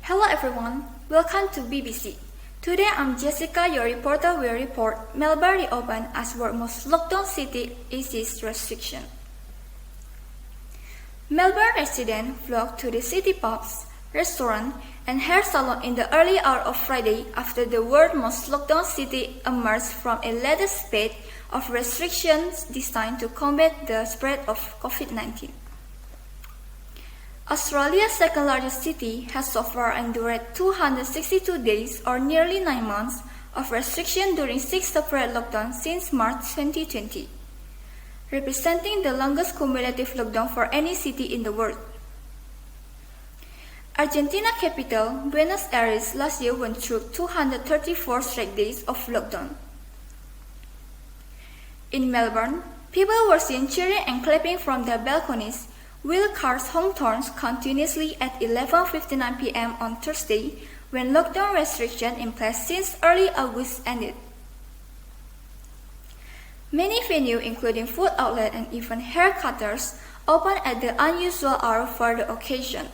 Hello everyone, welcome to BBC. Today I'm Jessica, your reporter will report Melbourne reopened as world most lockdown city eases restriction. Melbourne residents flocked to the city pubs, restaurants and hair salon in the early hour of Friday after the world most lockdown city emerged from a latest spate of restrictions designed to combat the spread of COVID-19. Australia's second largest city has so far endured 262 days or nearly 9 months of restriction during 6 separate lockdowns since March 2020, representing the longest cumulative lockdown for any city in the world. Argentina capital Buenos Aires last year went through 234 straight days of lockdown. In Melbourne, people were seen cheering and clapping from their balconies while cars honked horns continuously at 11:59 p.m. on Thursday when lockdown restrictions in place since early August ended. Many venues, including food outlets and even haircutters, opened at the unusual hour for the occasion.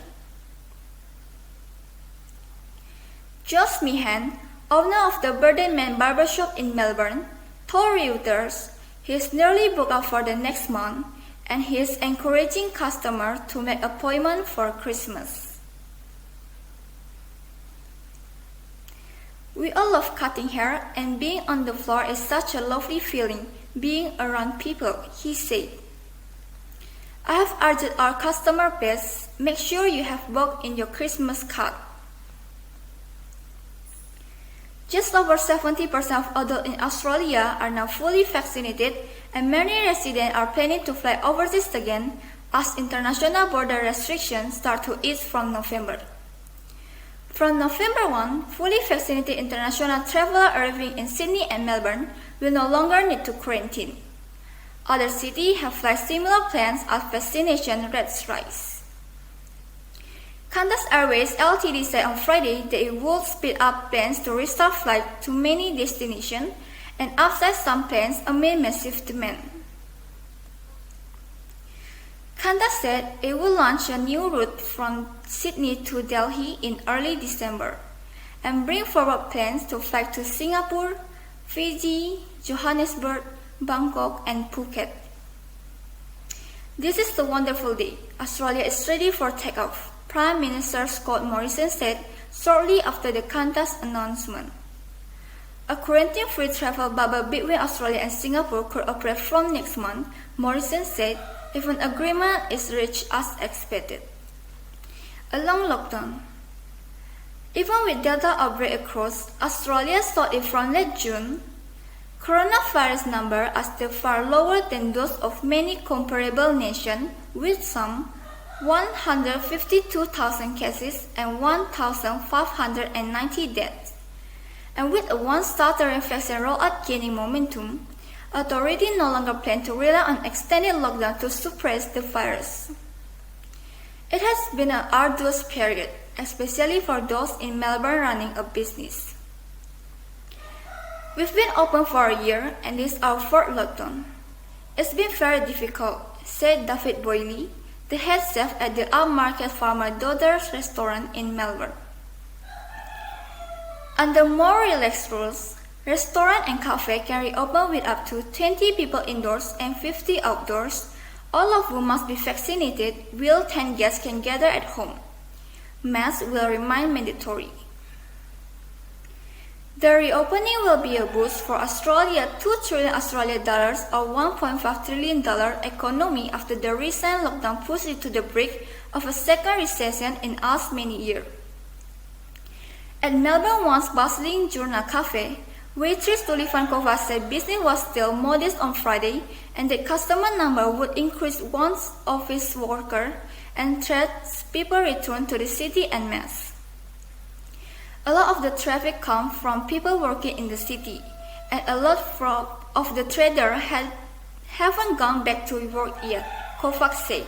Josh Meehan, owner of the Birthday Man barbershop in Melbourne, told Reuters he is nearly booked out for the next month, and he is encouraging customers to make appointments for Christmas. We all love cutting hair, and being on the floor is such a lovely feeling, being around people, he said. I have urged our customer base, make sure you have booked in your Christmas card. Just over 70% of adults in Australia are now fully vaccinated, and many residents are planning to fly overseas again as international border restrictions start to ease from November. From November 1, fully vaccinated international travelers arriving in Sydney and Melbourne will no longer need to quarantine. Other cities have flight similar plans as vaccination rates rise. Qantas Airways Ltd said on Friday that it would speed up plans to restart flights to many destinations and upsize some plans amid massive demand. Qantas said it will launch a new route from Sydney to Delhi in early December and bring forward plans to fly to Singapore, Fiji, Johannesburg, Bangkok and Phuket. This is a wonderful day. Australia is ready for takeoff, Prime Minister Scott Morrison said shortly after the Qantas announcement. A quarantine-free travel bubble between Australia and Singapore could operate from next month, Morrison said, if an agreement is reached as expected. A long lockdown. Even with Delta outbreak across Australia started from late June, coronavirus numbers are still far lower than those of many comparable nations, with some 152,000 cases and 1,590 deaths. And with a once-stuttering vaccine rollout gaining momentum, authorities no longer plan to rely on extended lockdown to suppress the virus. It has been an arduous period, especially for those in Melbourne running a business. We've been open for a year and this is our fourth lockdown. It's been very difficult, said David Boyle, the head chef at the upmarket Farmer Dodders restaurant in Melbourne. Under more relaxed rules, restaurants and cafes can reopen with up to 20 people indoors and 50 outdoors, all of whom must be vaccinated, while 10 guests can gather at home. Masks will remain mandatory. The reopening will be a boost for Australia's $2 trillion or $1.5 trillion economy after the recent lockdown pushed it to the brink of a second recession in as many years. At Melbourne once bustling Journal Cafe, waitress Tulivankova said business was still modest on Friday and that customer number would increase once office workers and tradespeople return to the city en masse. A lot of the traffic comes from people working in the city, and a lot of the traders haven't gone back to work yet, Kovacs said.